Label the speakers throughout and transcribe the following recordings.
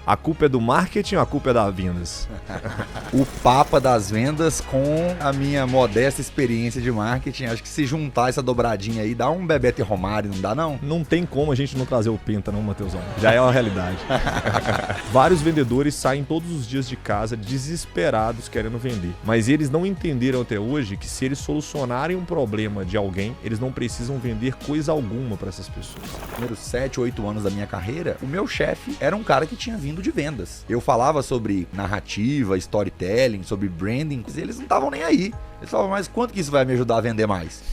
Speaker 1: A culpa é do marketing ou a culpa é das vendas?
Speaker 2: O papa das vendas com a minha modesta experiência de marketing. Acho que se juntar essa dobradinha aí, dá um Bebeto e Romário, não dá não?
Speaker 1: Não tem como a gente não trazer o Penta, não, Matheusão. Já é uma realidade. Vários vendedores saem todos os dias de casa desesperados querendo vender. Mas eles não entenderam até hoje que se eles solucionarem um problema de alguém, eles não precisam vender coisa alguma para essas pessoas.
Speaker 2: Nos primeiros 7, 8 anos da minha carreira, o meu chefe era um cara que tinha vindo de vendas. Eu falava sobre narrativa, storytelling, sobre branding, e eles não estavam nem aí. Eles falavam, mas quanto que isso vai me ajudar a vender mais?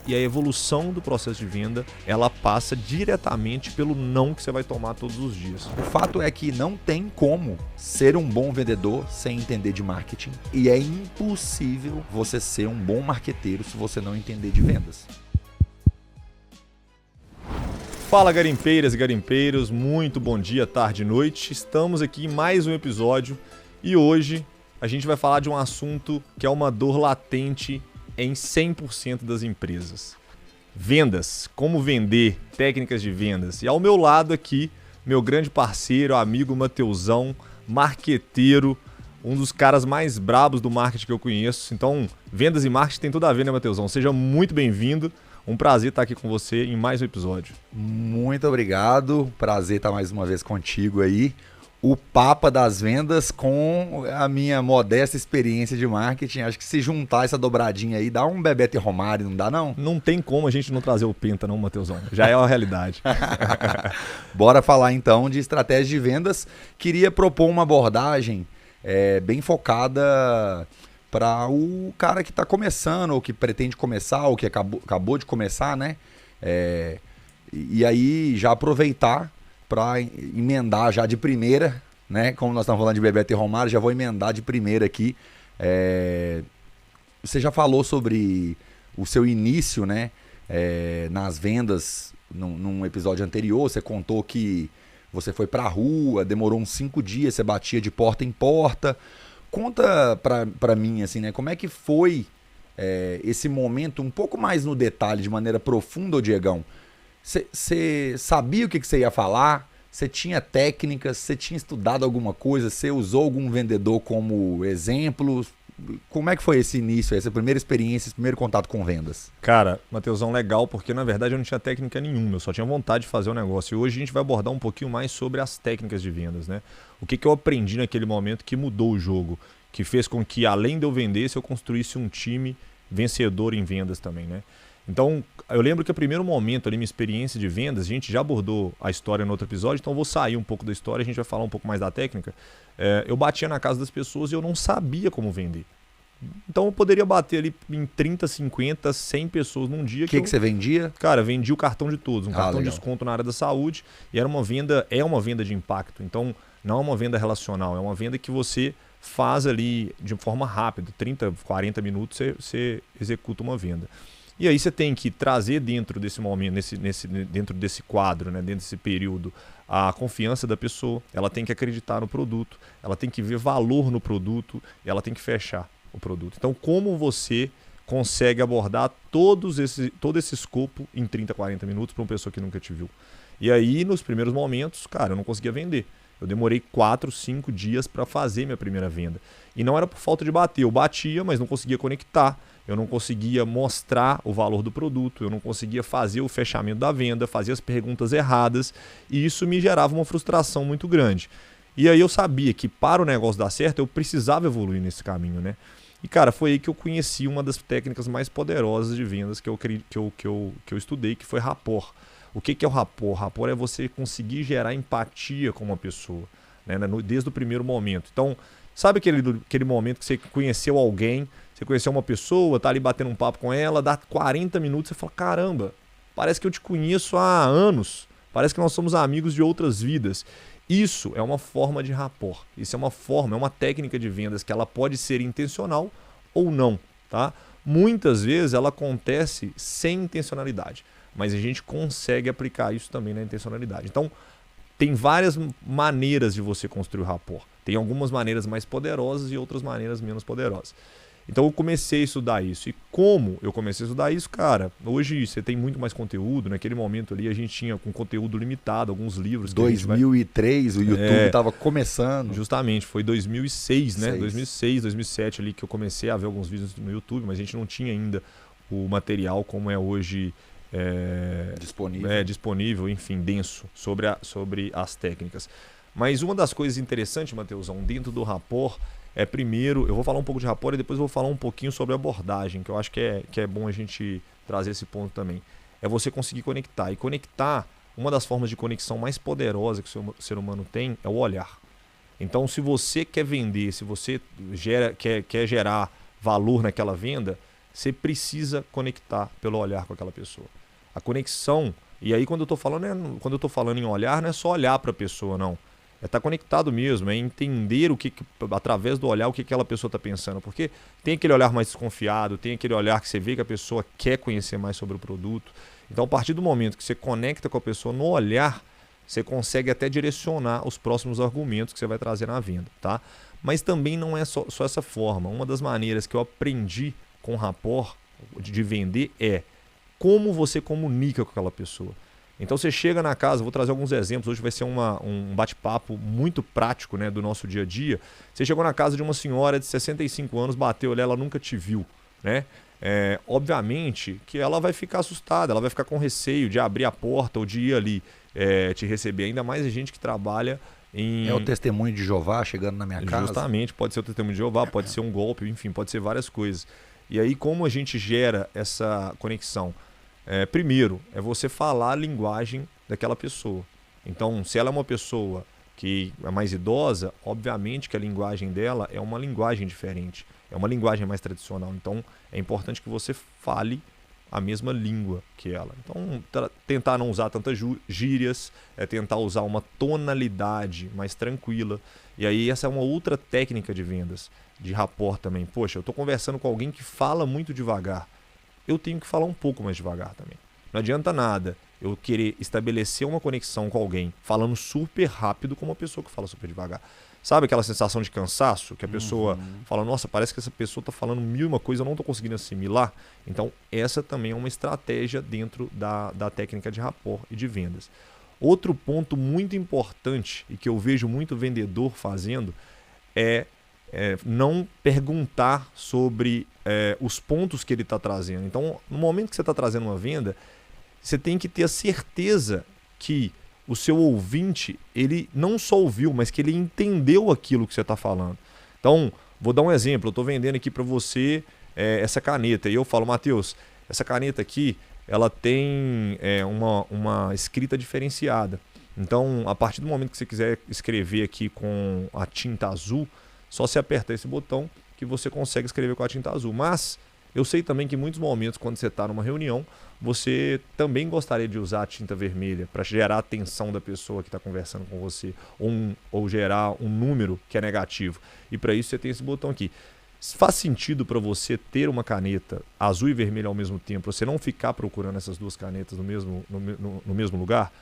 Speaker 1: E a evolução do processo de venda, ela passa diretamente pelo não que você vai tomar todos os dias.
Speaker 2: O fato é que não tem como ser um bom vendedor sem entender de marketing. E é impossível você ser um bom marqueteiro se você não entender de vendas.
Speaker 1: Fala garimpeiras e garimpeiros, muito bom dia, tarde e noite. Estamos aqui em mais um episódio e hoje a gente vai falar de um assunto que é uma dor latente em 100% das empresas. Vendas, como vender, técnicas de vendas. E ao meu lado aqui, meu grande parceiro, amigo Matheusão, marqueteiro, um dos caras mais brabos do marketing que eu conheço. Então, vendas e marketing tem tudo a ver, né, Matheusão? Seja muito bem-vindo. Um prazer estar aqui com você em mais um episódio.
Speaker 2: Muito obrigado, prazer estar mais uma vez contigo aí. O papa das vendas com a minha modesta experiência de marketing. Acho que se juntar essa dobradinha aí, dá um Bebeto e Romário, não dá não?
Speaker 1: Não tem como a gente não trazer o Penta, não, Matheusão. Já é uma realidade.
Speaker 2: Bora falar então de estratégia de vendas. Queria propor uma abordagem bem focada para o cara que está começando, ou que pretende começar, ou que acabou de começar, né? E aí já aproveitar para emendar já de primeira, né? Como nós estamos falando de Bebeto e Romário, já vou emendar de primeira aqui. Você já falou sobre o seu início, né? Nas vendas, num episódio anterior, você contou que você foi para a rua, demorou uns 5 dias, você batia de porta em porta. Conta pra mim, assim, né? Como é que foi esse momento, um pouco mais no detalhe, de maneira profunda, ô Diegão? Você sabia o que você ia falar? Você tinha técnicas? Você tinha estudado alguma coisa? Você usou algum vendedor como exemplo? Como é que foi esse início, essa primeira experiência, esse primeiro contato com vendas?
Speaker 1: Cara, Matheusão, legal, porque na verdade eu não tinha técnica nenhuma, eu só tinha vontade de fazer o negócio. E hoje a gente vai abordar um pouquinho mais sobre as técnicas de vendas, né? O que eu aprendi naquele momento que mudou o jogo, que fez com que, além de eu vendesse, eu construísse um time vencedor em vendas também, né? Então, eu lembro que o primeiro momento ali, minha experiência de vendas, a gente já abordou a história no outro episódio, então eu vou sair um pouco da história, a gente vai falar um pouco mais da técnica. Eu batia na casa das pessoas e eu não sabia como vender. Então eu poderia bater ali em 30, 50, 100 pessoas num dia.
Speaker 2: O que você vendia?
Speaker 1: Cara, vendia o cartão de todos, um cartão de
Speaker 2: legal.
Speaker 1: desconto na área da saúde, e era uma venda de impacto. Então não é uma venda relacional, é uma venda que você faz ali de forma rápida, 30, 40 minutos você executa uma venda. E aí você tem que trazer dentro desse momento, dentro desse quadro, né, dentro desse período, a confiança da pessoa, ela tem que acreditar no produto, ela tem que ver valor no produto, e ela tem que fechar o produto. Então, como você consegue abordar todo esse escopo em 30, 40 minutos para uma pessoa que nunca te viu? E aí, nos primeiros momentos, cara, eu não conseguia vender. Eu demorei 4, 5 dias para fazer minha primeira venda. E não era por falta de bater. Eu batia, mas não conseguia conectar. Eu não conseguia mostrar o valor do produto. Eu não conseguia fazer o fechamento da venda, fazer as perguntas erradas. E isso me gerava uma frustração muito grande. E aí eu sabia que para o negócio dar certo, eu precisava evoluir nesse caminho, né? E, cara, foi aí que eu conheci uma das técnicas mais poderosas de vendas que eu estudei, que foi rapport. O que é o rapport? Rapport é você conseguir gerar empatia com uma pessoa, né, desde o primeiro momento. Então, sabe aquele momento que você conheceu alguém, você conheceu uma pessoa, tá ali batendo um papo com ela, dá 40 minutos, você fala, caramba, parece que eu te conheço há anos, parece que nós somos amigos de outras vidas. Isso é uma forma de rapport, isso é uma técnica de vendas que ela pode ser intencional ou não, tá? Muitas vezes ela acontece sem intencionalidade, mas a gente consegue aplicar isso também na intencionalidade. Então, tem várias maneiras de você construir rapport. Tem algumas maneiras mais poderosas e outras maneiras menos poderosas. Então eu comecei a estudar isso. E como eu comecei a estudar isso, cara, hoje você tem muito mais conteúdo. Naquele momento ali a gente tinha com conteúdo limitado, alguns livros.
Speaker 2: 2003 o YouTube estava começando.
Speaker 1: Justamente, foi 2006, né? 2006, 2007 ali que eu comecei a ver alguns vídeos no YouTube, mas a gente não tinha ainda o material como é hoje disponível, enfim, denso sobre as técnicas. Mas uma das coisas interessantes, Matheusão, dentro do rapport primeiro, eu vou falar um pouco de rapport e depois eu vou falar um pouquinho sobre abordagem, que eu acho que é bom a gente trazer esse ponto também. É você conseguir conectar. E conectar, uma das formas de conexão mais poderosa que o ser humano tem é o olhar. Então, se você quer vender, se você quer gerar valor naquela venda, você precisa conectar pelo olhar com aquela pessoa. A conexão, e aí quando eu estou falando em olhar, não é só olhar para a pessoa, não. É estar conectado mesmo, é entender através do olhar o que aquela pessoa está pensando. Porque tem aquele olhar mais desconfiado, tem aquele olhar que você vê que a pessoa quer conhecer mais sobre o produto. Então, a partir do momento que você conecta com a pessoa no olhar, você consegue até direcionar os próximos argumentos que você vai trazer na venda, tá? Mas também não é só essa forma. Uma das maneiras que eu aprendi com rapport de vender é como você comunica com aquela pessoa. Então você chega na casa, vou trazer alguns exemplos, hoje vai ser um bate-papo muito prático, né, do nosso dia a dia. Você chegou na casa de uma senhora de 65 anos, bateu ali, ela nunca te viu, né? Obviamente que ela vai ficar assustada, ela vai ficar com receio de abrir a porta ou de ir ali te receber, ainda mais a gente que trabalha em...
Speaker 2: É o testemunho de Jeová chegando na minha casa.
Speaker 1: Justamente, pode ser o testemunho de Jeová, pode ser um golpe, enfim, pode ser várias coisas. E aí como a gente gera essa conexão? Primeiro, é você falar a linguagem daquela pessoa. Então, se ela é uma pessoa que é mais idosa, obviamente que a linguagem dela é uma linguagem diferente, é uma linguagem mais tradicional. Então, é importante que você fale a mesma língua que ela. Então, tentar não usar tantas gírias, tentar usar uma tonalidade mais tranquila. E aí, essa é uma outra técnica de vendas, de rapport também. Poxa, eu estou conversando com alguém que fala muito devagar. Eu tenho que falar um pouco mais devagar também. Não adianta nada eu querer estabelecer uma conexão com alguém falando super rápido com uma pessoa que fala super devagar. Sabe aquela sensação de cansaço? Que a pessoa fala, nossa, parece que essa pessoa está falando mil e uma coisa, eu não estou conseguindo assimilar. Então, essa também é uma estratégia dentro da técnica de rapport e de vendas. Outro ponto muito importante e que eu vejo muito vendedor fazendo é não perguntar sobre os pontos que ele está trazendo. Então, no momento que você está trazendo uma venda, você tem que ter a certeza que o seu ouvinte, ele não só ouviu, mas que ele entendeu aquilo que você está falando. Então, vou dar um exemplo. Eu estou vendendo aqui para você essa caneta. E eu falo, Matheus, essa caneta aqui, ela tem uma escrita diferenciada. Então, a partir do momento que você quiser escrever aqui com a tinta azul, só se apertar esse botão que você consegue escrever com a tinta azul. Mas eu sei também que em muitos momentos, quando você está numa reunião, você também gostaria de usar a tinta vermelha para gerar a atenção da pessoa que está conversando com você, ou gerar um número que é negativo. E para isso você tem esse botão aqui. Faz sentido para você ter uma caneta azul e vermelha ao mesmo tempo, você não ficar procurando essas duas canetas no mesmo lugar?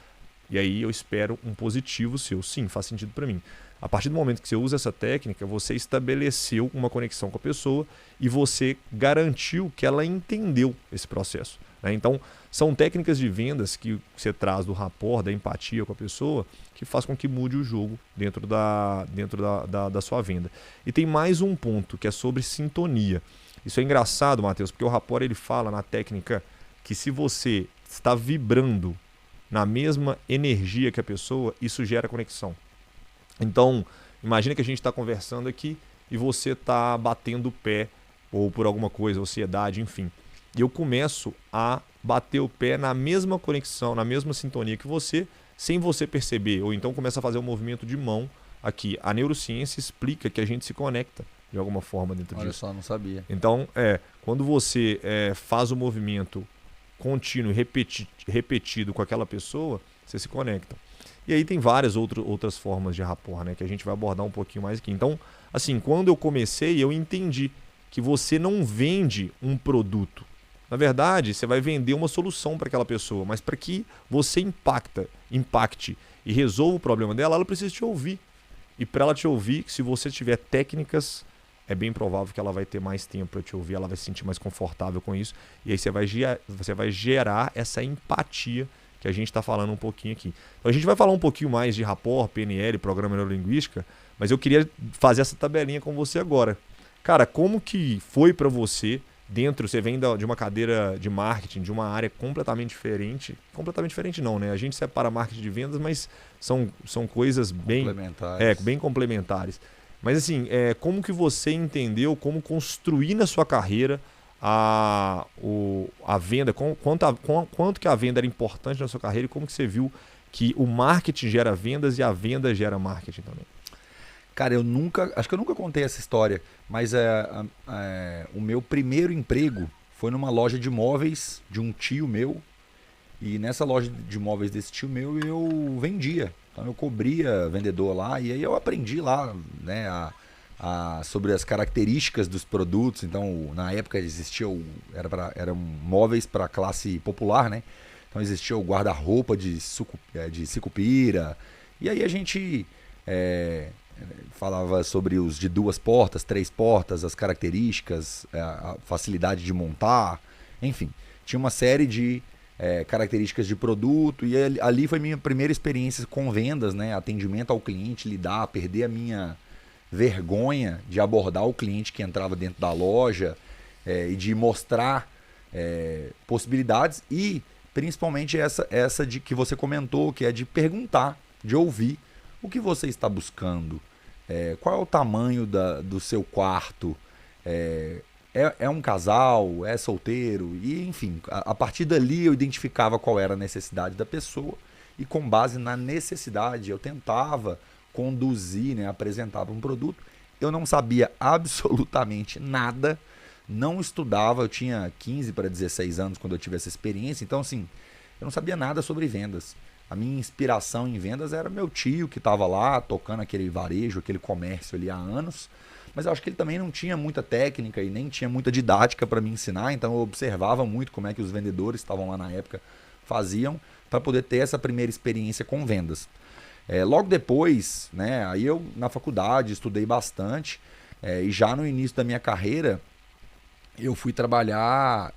Speaker 1: E aí eu espero um positivo seu. Sim, faz sentido para mim. A partir do momento que você usa essa técnica, você estabeleceu uma conexão com a pessoa e você garantiu que ela entendeu esse processo, né? Então, são técnicas de vendas que você traz do rapport, da empatia com a pessoa, que faz com que mude o jogo dentro da sua venda. E tem mais um ponto, que é sobre sintonia. Isso é engraçado, Matheus, porque o rapport ele fala na técnica que se você está vibrando na mesma energia que a pessoa, isso gera conexão. Então, imagina que a gente está conversando aqui e você está batendo o pé ou por alguma coisa, ansiedade, enfim. E eu começo a bater o pé na mesma conexão, na mesma sintonia que você, sem você perceber. Ou então começa a fazer um movimento de mão aqui. A neurociência explica que a gente se conecta de alguma forma dentro disso.
Speaker 2: Olha só, não sabia.
Speaker 1: Então, quando você faz o movimento contínuo e repetido com aquela pessoa, você se conecta. E aí tem várias outras formas de rapport, né, que a gente vai abordar um pouquinho mais aqui. Então, assim, quando eu comecei, eu entendi que você não vende um produto. Na verdade, você vai vender uma solução para aquela pessoa, mas para que você impacte e resolva o problema dela, ela precisa te ouvir. E para ela te ouvir, se você tiver técnicas é bem provável que ela vai ter mais tempo para te ouvir, ela vai se sentir mais confortável com isso, e aí você vai gerar essa empatia que a gente está falando um pouquinho aqui. Então a gente vai falar um pouquinho mais de rapport, PNL, Programa Neurolinguística, mas eu queria fazer essa tabelinha com você agora. Cara, como que foi para você, você vem de uma cadeira de marketing, de uma área completamente diferente não, né? A gente separa marketing de vendas, mas são coisas bem complementares. Mas assim, como que você entendeu como construir na sua carreira a venda, quanto que a venda era importante na sua carreira e como que você viu que o marketing gera vendas e a venda gera marketing também?
Speaker 2: Cara, acho que eu nunca contei essa história, mas o meu primeiro emprego foi numa loja de móveis de um tio meu, e nessa loja de móveis desse tio meu eu vendia. Então eu cobria vendedor lá, e aí eu aprendi lá, né, sobre as características dos produtos. Então na época existia eram móveis para classe popular, né? Então existia o guarda-roupa de Sicupira, e aí a gente falava sobre os de 2 portas, 3 portas, as características, a facilidade de montar, enfim, tinha uma série de características de produto, e ali foi minha primeira experiência com vendas, né? Atendimento ao cliente, perder a minha vergonha de abordar o cliente que entrava dentro da loja, e de mostrar possibilidades, e principalmente essa de que você comentou, que é de perguntar, de ouvir o que você está buscando, qual é o tamanho do seu quarto, é um casal, é solteiro, e enfim, a partir dali eu identificava qual era a necessidade da pessoa, e com base na necessidade eu tentava conduzir, né, apresentava um produto. Eu não sabia absolutamente nada, não estudava, eu tinha 15 para 16 anos quando eu tive essa experiência, então assim, eu não sabia nada sobre vendas. A minha inspiração em vendas era meu tio, que estava lá tocando aquele varejo, aquele comércio ali há anos, mas eu acho que ele também não tinha muita técnica e nem tinha muita didática para me ensinar, então eu observava muito como é que os vendedores estavam lá na época faziam, para poder ter essa primeira experiência com vendas. Logo depois, né, aí eu na faculdade estudei bastante, e já no início da minha carreira eu fui trabalhar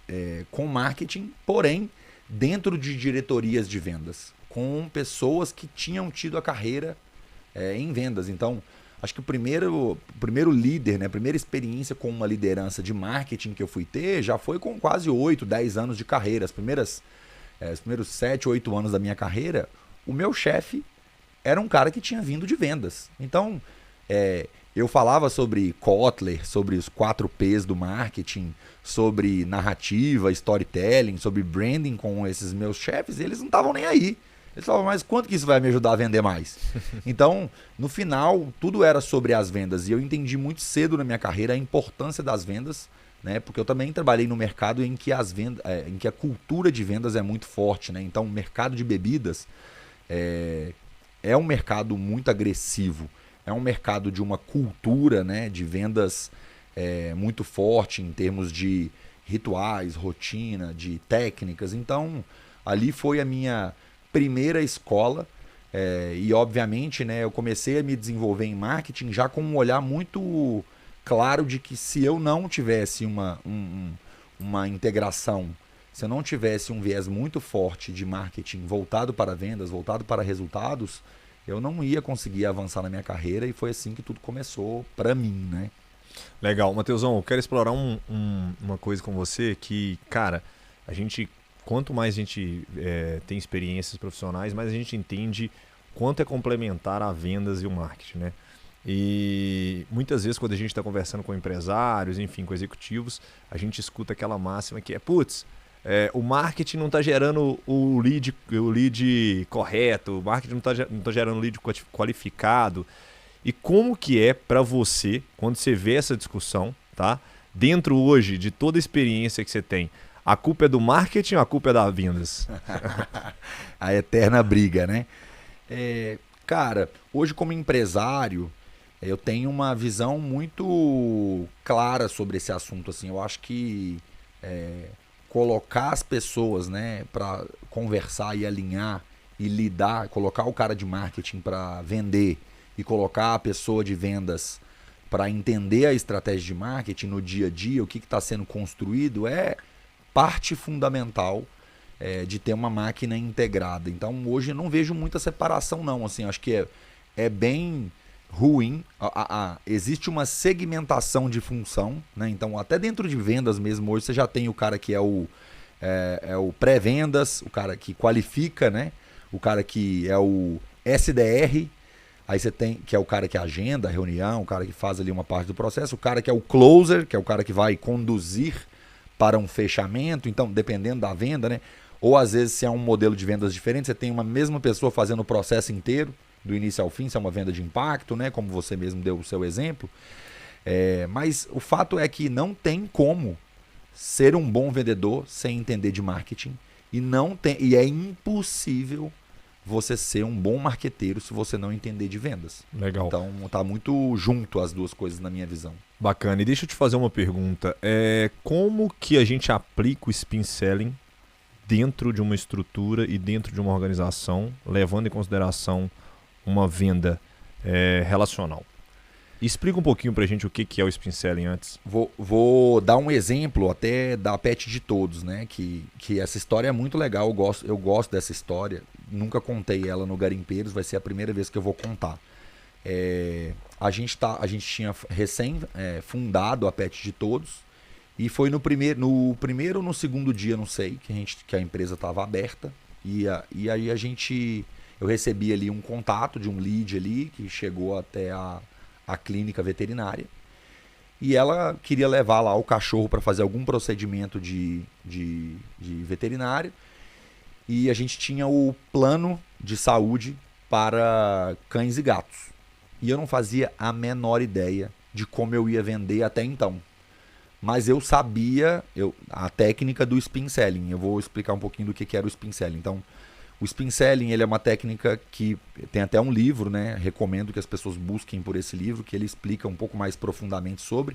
Speaker 2: com marketing, porém dentro de diretorias de vendas, com pessoas que tinham tido a carreira em vendas. Então, acho que o primeiro líder, né, a primeira experiência com uma liderança de marketing que eu fui ter já foi com quase 8, 10 anos de carreira. Os primeiros 7, 8 anos da minha carreira, o meu chefe era um cara que tinha vindo de vendas. Então, eu falava sobre Kotler, sobre os 4 P's do marketing, sobre narrativa, storytelling, sobre branding com esses meus chefes, e eles não estavam nem aí. Eles falavam, mas quanto que isso vai me ajudar a vender mais? Então, no final, tudo era sobre as vendas, e eu entendi muito cedo na minha carreira a importância das vendas, né? Porque eu também trabalhei no mercado em que em que a cultura de vendas é muito forte, né? Então, o mercado de bebidas é um mercado muito agressivo, é um mercado de uma cultura, né, de vendas muito forte em termos de rituais, rotina, de técnicas. Então, ali foi a minha primeira escola, e obviamente, né, eu comecei a me desenvolver em marketing já com um olhar muito claro de que se eu não tivesse uma integração, se eu não tivesse um viés muito forte de marketing voltado para vendas, voltado para resultados, eu não ia conseguir avançar na minha carreira, e foi assim que tudo começou para mim, né?
Speaker 1: Legal. Matheusão, eu quero explorar uma coisa com você que, cara, quanto mais a gente tem experiências profissionais, mais a gente entende quanto é complementar a vendas e o marketing, né? E muitas vezes quando a gente está conversando com empresários, enfim, com executivos, a gente escuta aquela máxima que o marketing não está gerando o lead correto, o marketing não está gerando o lead qualificado. E como que é para você, quando você vê essa discussão, tá? Dentro hoje de toda a experiência que você tem, a culpa é do marketing ou a culpa é das vendas?
Speaker 2: A eterna briga, né? Cara, hoje como empresário, eu tenho uma visão muito clara sobre esse assunto. Assim, eu acho que colocar as pessoas, né, para conversar e alinhar e lidar, colocar o cara de marketing para vender e colocar a pessoa de vendas para entender a estratégia de marketing no dia a dia, o que está sendo construído, é parte fundamental de ter uma máquina integrada. Então, hoje eu não vejo muita separação, não. Assim, acho que é bem ruim. Existe uma segmentação de função, né? Então, até dentro de vendas mesmo, hoje você já tem o cara que é o pré-vendas, o cara que qualifica, né? O cara que é o SDR, aí você tem, que é o cara que agenda a reunião, o cara que faz ali uma parte do processo, o cara que é o closer, que é o cara que vai conduzir para um fechamento, então dependendo da venda, né? Ou às vezes se é um modelo de vendas diferente, você tem uma mesma pessoa fazendo o processo inteiro, do início ao fim, se é uma venda de impacto, né? Como você mesmo deu o seu exemplo. Mas o fato é que não tem como ser um bom vendedor sem entender de marketing e é impossível você ser um bom marqueteiro se você não entender de vendas.
Speaker 1: Legal.
Speaker 2: Então tá muito junto as duas coisas na minha visão.
Speaker 1: Bacana. E deixa eu te fazer uma pergunta. Como que a gente aplica o spin selling dentro de uma estrutura e dentro de uma organização, levando em consideração uma venda relacional? Explica um pouquinho pra gente o que é o spin selling antes.
Speaker 2: Vou dar um exemplo até da Pet de Todos, né? Que essa história é muito legal, eu gosto dessa história. Nunca contei ela no Garimpeiros, vai ser a primeira vez que eu vou contar. A gente tinha recém fundado a Pet de Todos e foi no primeiro ou no segundo dia, não sei, que a empresa estava aberta e aí eu recebi ali um contato de um lead ali que chegou até a clínica veterinária e ela queria levar lá o cachorro para fazer algum procedimento de veterinário e a gente tinha o plano de saúde para cães e gatos e eu não fazia a menor ideia de como eu ia vender até então, mas eu sabia a técnica do spin selling. Eu vou explicar um pouquinho do que era o spin selling. Então, o spin selling ele é uma técnica que tem até um livro, né? Recomendo que as pessoas busquem por esse livro, que ele explica um pouco mais profundamente sobre,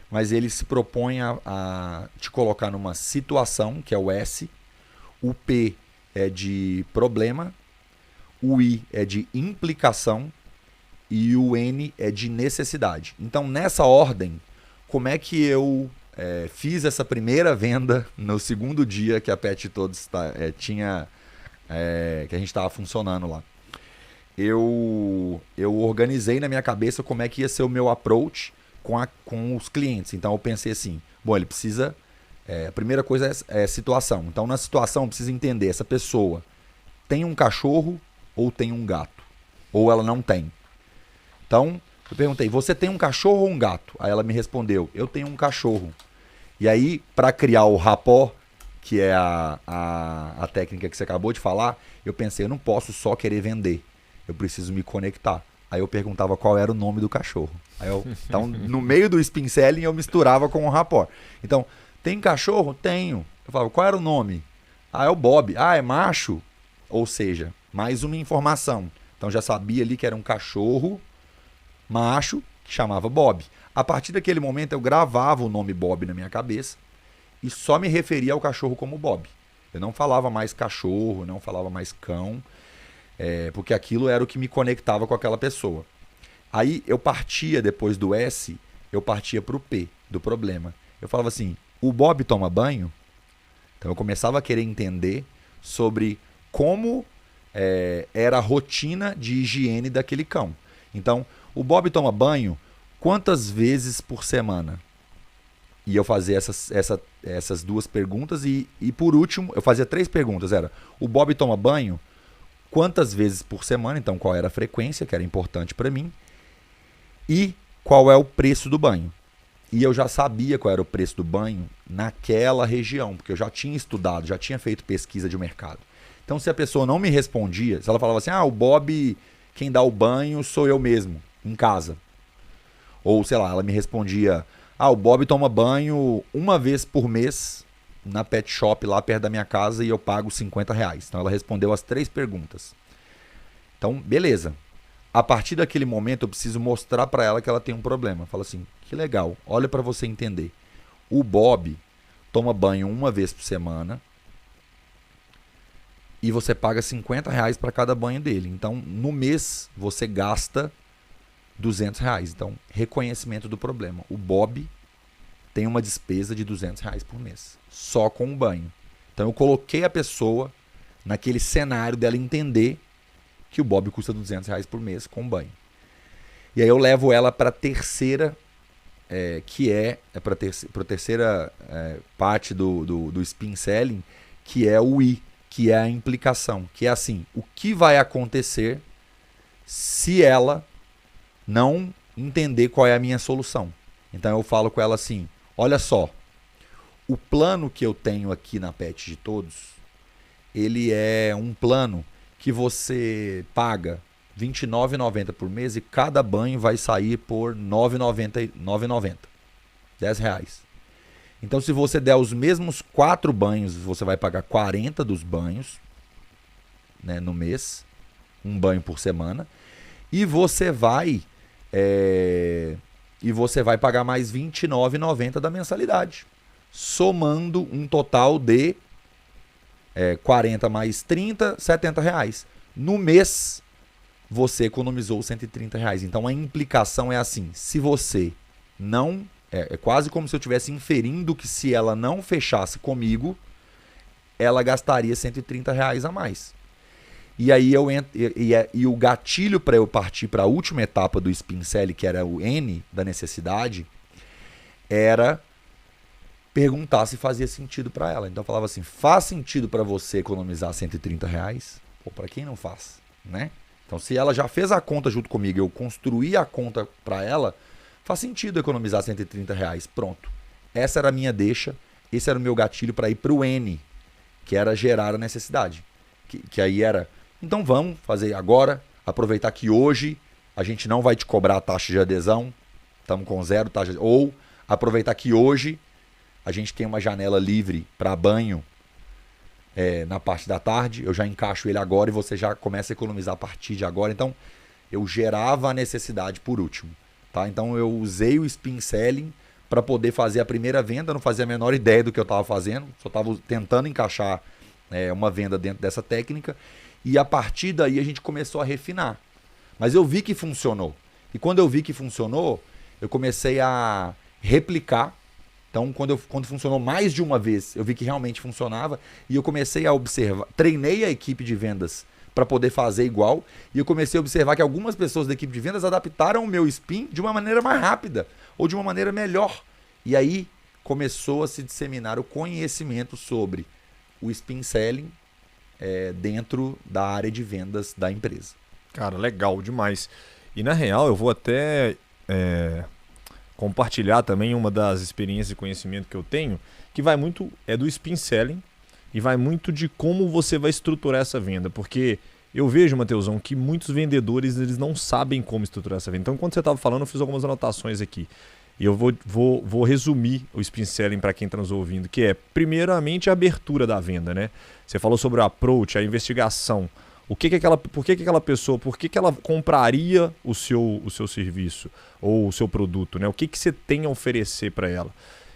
Speaker 2: mas ele se propõe a te colocar numa situação, que é o S, o P é de problema, o I é de implicação e o N é de necessidade. Então, nessa ordem, como é que eu fiz essa primeira venda no segundo dia que a Pet Todos tinha... que a gente estava funcionando lá. Eu organizei na minha cabeça como é que ia ser o meu approach com os clientes. Então eu pensei assim, bom, ele precisa... a primeira coisa é situação. Então na situação eu preciso entender, essa pessoa tem um cachorro ou tem um gato? Ou ela não tem? Então eu perguntei, você tem um cachorro ou um gato? Aí ela me respondeu, eu tenho um cachorro. E aí, para criar o rapport, que é a técnica que você acabou de falar, eu pensei, eu não posso só querer vender, eu preciso me conectar. Aí eu perguntava qual era o nome do cachorro. Então, no meio do spin selling, eu misturava com o rapport. Então, tem cachorro? Tenho. Eu falava, qual era o nome? Ah, é o Bob. Ah, é macho? Ou seja, mais uma informação. Então, já sabia ali que era um cachorro macho que chamava Bob. A partir daquele momento, eu gravava o nome Bob na minha cabeça e só me referia ao cachorro como Bob. Eu não falava mais cachorro, não falava mais cão, porque aquilo era o que me conectava com aquela pessoa. Aí eu partia, depois do S, eu partia para o P, do problema. Eu falava assim, o Bob toma banho? Então eu começava a querer entender sobre como era a rotina de higiene daquele cão. Então, o Bob toma banho quantas vezes por semana? E eu fazia essas duas perguntas e por último, eu fazia 3 perguntas. Era, o Bob toma banho quantas vezes por semana? Então, qual era a frequência, que era importante para mim. E qual é o preço do banho? E eu já sabia qual era o preço do banho naquela região, porque eu já tinha estudado, já tinha feito pesquisa de mercado. Então, se a pessoa não me respondia, se ela falava assim, o Bob, quem dá o banho sou eu mesmo, em casa. Ou, sei lá, ela me respondia, o Bob toma banho uma vez por mês na pet shop lá perto da minha casa e eu pago R$50. Então, ela respondeu as 3 perguntas. Então, beleza. A partir daquele momento, eu preciso mostrar para ela que ela tem um problema. Fala assim, que legal, olha para você entender. O Bob toma banho uma vez por semana e você paga R$50 para cada banho dele. Então, no mês, você gasta R$200. Então, reconhecimento do problema. O Bob tem uma despesa de R$200 por mês, só com o banho. Então, eu coloquei a pessoa naquele cenário dela entender que o Bob custa R$200 por mês com banho. E aí eu levo ela para a terceira, que é para a terceira parte do spin selling, que é o I, que é a implicação, que é assim, o que vai acontecer se ela não entender qual é a minha solução. Então eu falo com ela assim, olha só, o plano que eu tenho aqui na Pet de Todos, ele é um plano que você paga R$ 29,90 por mês e cada banho vai sair por R$ 9,90. R$10. Então, se você der os mesmos 4 banhos, você vai pagar 40 dos banhos, né, no mês, um banho por semana, e você vai pagar mais R$ 29,90 da mensalidade, somando um total de 40 mais 30, R$70. No mês, você economizou R$130. Então, a implicação é assim, se você não... É quase como se eu estivesse inferindo que se ela não fechasse comigo, ela gastaria R$130 a mais. E aí e o gatilho para eu partir para a última etapa do spin selling, que era o N da necessidade, era perguntar se fazia sentido para ela. Então eu falava assim, faz sentido para você economizar R$130? Ou para quem não faz, né? Então se ela já fez a conta junto comigo, eu construí a conta para ela, faz sentido economizar R$130. Pronto. Essa era a minha deixa, esse era o meu gatilho para ir para o N, que era gerar a necessidade. Que aí era, então vamos fazer agora, aproveitar que hoje a gente não vai te cobrar a taxa de adesão, estamos com 0 taxa, ou aproveitar que hoje a gente tem uma janela livre para banho na parte da tarde, eu já encaixo ele agora e você já começa a economizar a partir de agora. Então eu gerava a necessidade por último. Tá? Então eu usei o spin selling para poder fazer a primeira venda, não fazia a menor ideia do que eu estava fazendo, só estava tentando encaixar uma venda dentro dessa técnica, e a partir daí a gente começou a refinar. Mas eu vi que funcionou. E quando eu vi que funcionou, eu comecei a replicar. Então quando funcionou mais de uma vez, eu vi que realmente funcionava, e eu comecei a observar, treinei a equipe de vendas para poder fazer igual, e eu comecei a observar que algumas pessoas da equipe de vendas adaptaram o meu spin de uma maneira mais rápida, ou de uma maneira melhor. E aí começou a se disseminar o conhecimento sobre o spin selling dentro da área de vendas da empresa.
Speaker 1: Cara, legal demais. E na real, eu vou até compartilhar também uma das experiências e conhecimento que eu tenho, que vai muito, do spin selling, e vai muito de como você vai estruturar essa venda. Porque eu vejo, Matheusão, que muitos vendedores eles não sabem como estruturar essa venda. Então, quando você estava falando, eu fiz algumas anotações aqui. E eu vou resumir o spin selling para quem está nos ouvindo, que é, primeiramente, a abertura da venda, né? Você falou sobre o approach, a investigação. Por que aquela pessoa compraria o seu serviço ou o seu produto, né? O que você tem a oferecer para ela?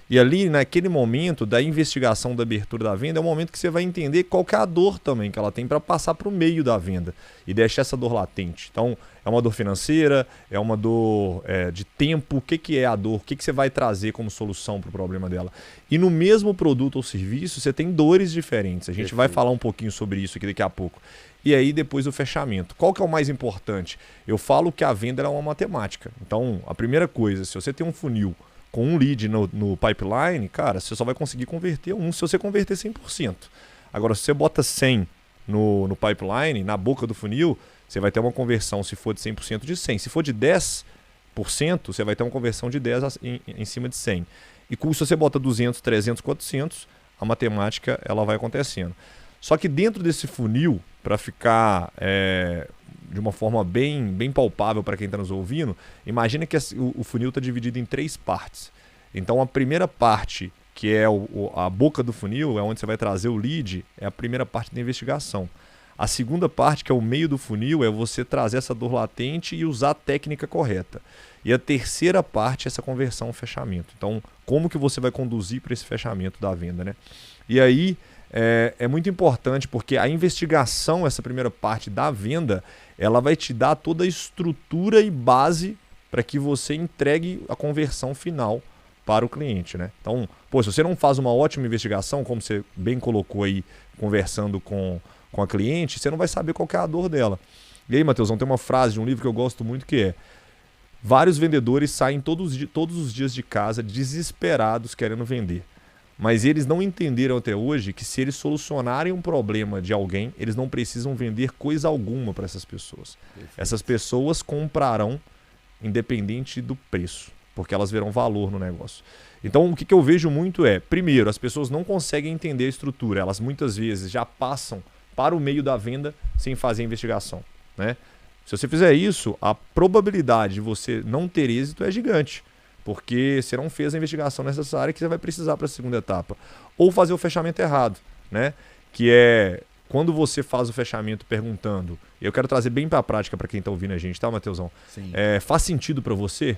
Speaker 1: E ali, naquele momento da investigação da abertura da venda, é o momento que você vai entender qual que é a dor também que ela tem para passar para o meio da venda e deixar essa dor latente. Então, é uma dor financeira, é uma dor de tempo, o que é a dor, o que você vai trazer como solução para o problema dela. E no mesmo produto ou serviço, você tem dores diferentes. A gente vai falar um pouquinho sobre isso aqui daqui a pouco. E aí, depois o fechamento. Qual que é o mais importante? Eu falo que a venda é uma matemática. Então, a primeira coisa, se você tem um funil com um lead no pipeline, cara, você só vai conseguir converter se você converter 100%. Agora, se você bota 100 no pipeline, na boca do funil, você vai ter uma conversão, se for de 100%, de 100. Se for de 10%, você vai ter uma conversão de 10 em cima de 100. E se você bota 200, 300, 400, a matemática ela vai acontecendo. Só que dentro desse funil, para ficar de uma forma bem palpável para quem está nos ouvindo, imagina que o funil está dividido em 3 partes. Então a primeira parte, que é a boca do funil, é onde você vai trazer o lead, é a primeira parte da investigação. A segunda parte, que é o meio do funil, é você trazer essa dor latente e usar a técnica correta. E a terceira parte é essa conversão ao fechamento. Então, como que você vai conduzir para esse fechamento da venda, né? E aí, é muito importante, porque a investigação, essa primeira parte da venda, ela vai te dar toda a estrutura e base para que você entregue a conversão final para o cliente, né? Então, pô, se você não faz uma ótima investigação, como você bem colocou aí, conversando com a cliente, você não vai saber qual que é a dor dela. E aí, Matheusão, tem uma frase de um livro que eu gosto muito que é: vários vendedores saem todos os dias de casa desesperados querendo vender. Mas eles não entenderam até hoje que se eles solucionarem um problema de alguém, eles não precisam vender coisa alguma para essas pessoas. Perfeito. Essas pessoas comprarão independente do preço, porque elas verão valor no negócio. Então, o que eu vejo muito é, primeiro, as pessoas não conseguem entender a estrutura. Elas muitas vezes já passam para o meio da venda sem fazer a investigação, né? Se você fizer isso, a probabilidade de você não ter êxito é gigante, porque você não fez a investigação necessária que você vai precisar para a segunda etapa. Ou fazer o fechamento errado, né? Que é quando você faz o fechamento perguntando, e eu quero trazer bem para a prática para quem está ouvindo a gente, tá, Matheusão?
Speaker 2: Sim.
Speaker 1: Faz sentido para você?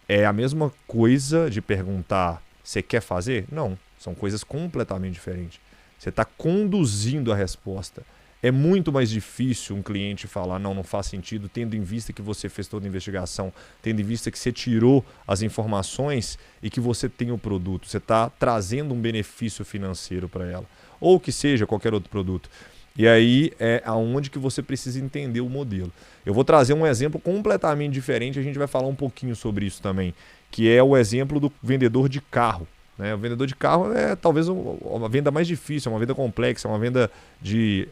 Speaker 1: É a mesma coisa de perguntar, você quer fazer? Não, são coisas completamente diferentes. Você está conduzindo a resposta. É muito mais difícil um cliente falar não faz sentido, tendo em vista que você fez toda a investigação, tendo em vista que você tirou as informações e que você tem o produto. Você está trazendo um benefício financeiro para ela, ou que seja qualquer outro produto. E aí é aonde que você precisa entender o modelo. Eu vou trazer um exemplo completamente diferente, a gente vai falar um pouquinho sobre isso também, que é o exemplo do vendedor de carro. Né? O vendedor de carro é talvez uma venda mais difícil, é uma venda complexa, é uma venda de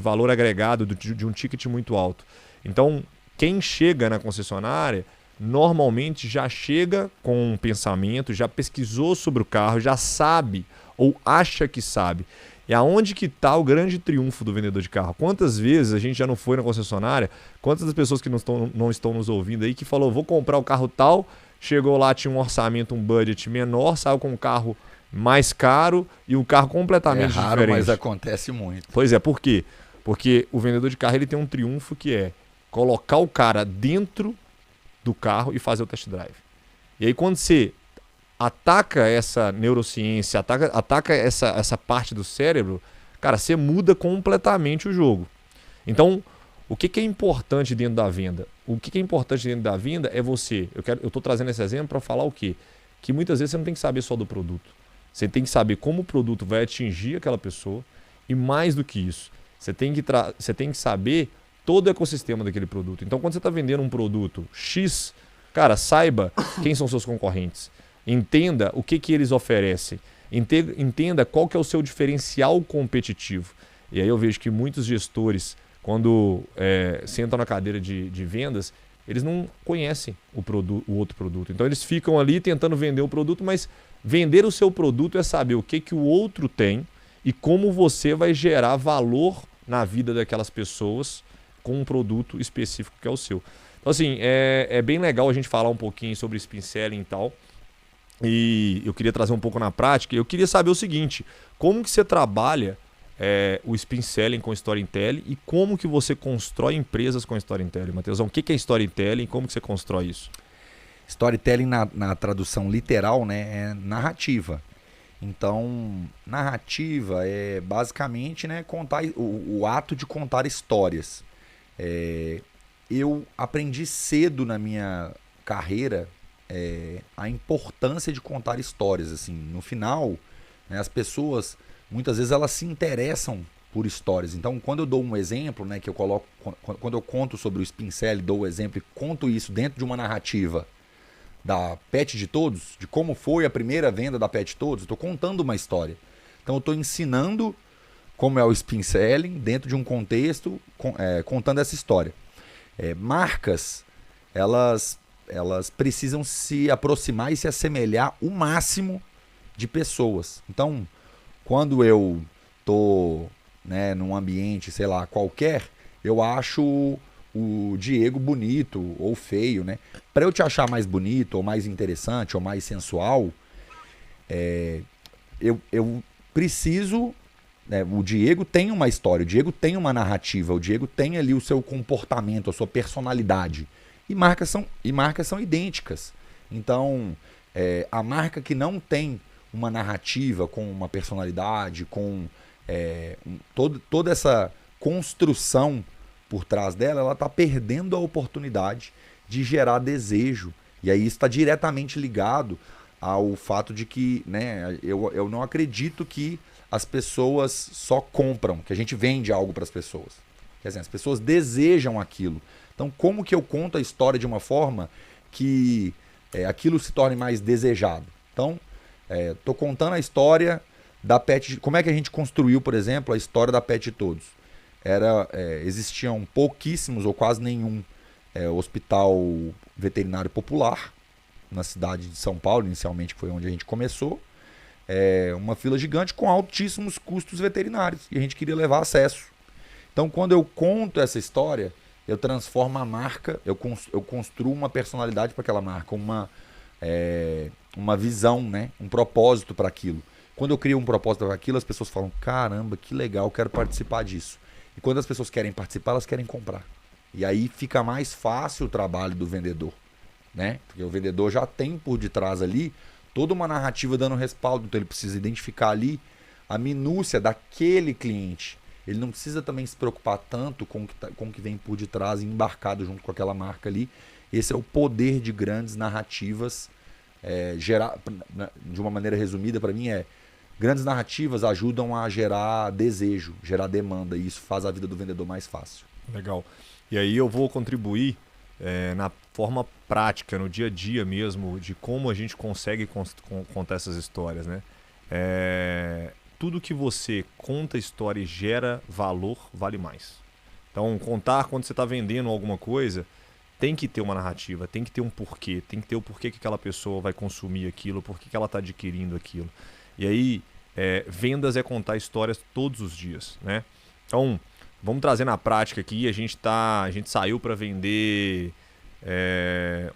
Speaker 1: valor agregado, de um ticket muito alto. Então, quem chega na concessionária, normalmente já chega com um pensamento, já pesquisou sobre o carro, já sabe ou acha que sabe. E aonde que está o grande triunfo do vendedor de carro? Quantas vezes a gente já não foi na concessionária, quantas das pessoas que não estão nos ouvindo aí que falou, vou comprar o carro tal, chegou lá, tinha um orçamento, um budget menor, saiu com um carro mais caro e um carro completamente
Speaker 2: raro,
Speaker 1: diferente.
Speaker 2: Mas acontece muito.
Speaker 1: Pois é, por quê? Porque o vendedor de carro ele tem um triunfo que é colocar o cara dentro do carro e fazer o test drive. E aí quando você ataca essa neurociência, ataca essa parte do cérebro, cara, você muda completamente o jogo. Então, o que é importante dentro da venda? O que é importante dentro da venda é você... Eu estou trazendo esse exemplo para falar o quê? Que muitas vezes você não tem que saber só do produto. Você tem que saber como o produto vai atingir aquela pessoa e mais do que isso, você tem que saber todo o ecossistema daquele produto. Então, quando você está vendendo um produto X, cara, saiba quem são seus concorrentes. Entenda o que eles oferecem. Entenda qual que é o seu diferencial competitivo. E aí eu vejo que muitos gestores, quando sentam na cadeira de vendas, eles não conhecem o outro produto. Então eles ficam ali tentando vender o produto, mas vender o seu produto é saber o que o outro tem e como você vai gerar valor na vida daquelas pessoas com um produto específico que é o seu. Então assim, é bem legal a gente falar um pouquinho sobre spin selling e tal. E eu queria trazer um pouco na prática. Eu queria saber o seguinte, como que você trabalha o spin selling com storytelling e como que você constrói empresas com storytelling, Matheusão? O que é storytelling e como que você constrói isso?
Speaker 2: Storytelling na tradução literal, né, é narrativa. Então, narrativa é basicamente, né, contar o ato de contar histórias. Eu aprendi cedo na minha carreira a importância de contar histórias. Assim, no final, né, as pessoas muitas vezes elas se interessam por histórias. Então, quando eu dou um exemplo, né, que eu coloco, quando eu conto sobre o spin selling, dou o exemplo e conto isso dentro de uma narrativa da Pet de Todos, de como foi a primeira venda da Pet de Todos, eu estou contando uma história. Então eu estou ensinando como é o spin selling dentro de um contexto, contando essa história. Marcas, elas precisam se aproximar e se assemelhar o máximo de pessoas. Então, quando eu estou, né, num ambiente, sei lá, qualquer, eu acho o Diego bonito ou feio, né? Para eu te achar mais bonito, ou mais interessante, ou mais sensual, eu preciso... né? O Diego tem uma história, o Diego tem uma narrativa, o Diego tem ali o seu comportamento, a sua personalidade. E marcas são idênticas. Então, a marca que não tem uma narrativa com uma personalidade, com toda essa construção por trás dela, ela está perdendo a oportunidade de gerar desejo. E aí isso está diretamente ligado ao fato de que, né, eu não acredito que as pessoas só compram, que a gente vende algo para as pessoas. Quer dizer, as pessoas desejam aquilo. Então, como que eu conto a história de uma forma que aquilo se torne mais desejado? Então, estou contando a história da Pet. Como é que a gente construiu, por exemplo, a história da Pet de Todos? Existiam pouquíssimos ou quase nenhum hospital veterinário popular na cidade de São Paulo, inicialmente, que foi onde a gente começou. Uma fila gigante com altíssimos custos veterinários. E a gente queria levar acesso. Então, quando eu conto essa história, eu transformo a marca, eu construo uma personalidade para aquela marca, uma visão, né? Um propósito para aquilo. Quando eu crio um propósito para aquilo, as pessoas falam, caramba, que legal, eu quero participar disso. E quando as pessoas querem participar, elas querem comprar. E aí fica mais fácil o trabalho do vendedor, né? Porque o vendedor já tem por detrás ali toda uma narrativa dando respaldo, então ele precisa identificar ali a minúcia daquele cliente. Ele não precisa também se preocupar tanto com o que vem por detrás e embarcado junto com aquela marca ali. Esse é o poder de grandes narrativas. De uma maneira resumida, para mim, grandes narrativas ajudam a gerar desejo, gerar demanda, e isso faz a vida do vendedor mais fácil.
Speaker 1: Legal. E aí eu vou contribuir na forma prática, no dia a dia mesmo, de como a gente consegue contar essas histórias, né? Tudo que você conta história e gera valor, vale mais. Então, contar quando você está vendendo alguma coisa, tem que ter uma narrativa, tem que ter um porquê, tem que ter o porquê que aquela pessoa vai consumir aquilo, porquê que ela está adquirindo aquilo. E aí, vendas é contar histórias todos os dias, né? Então, vamos trazer na prática aqui, a gente saiu para vender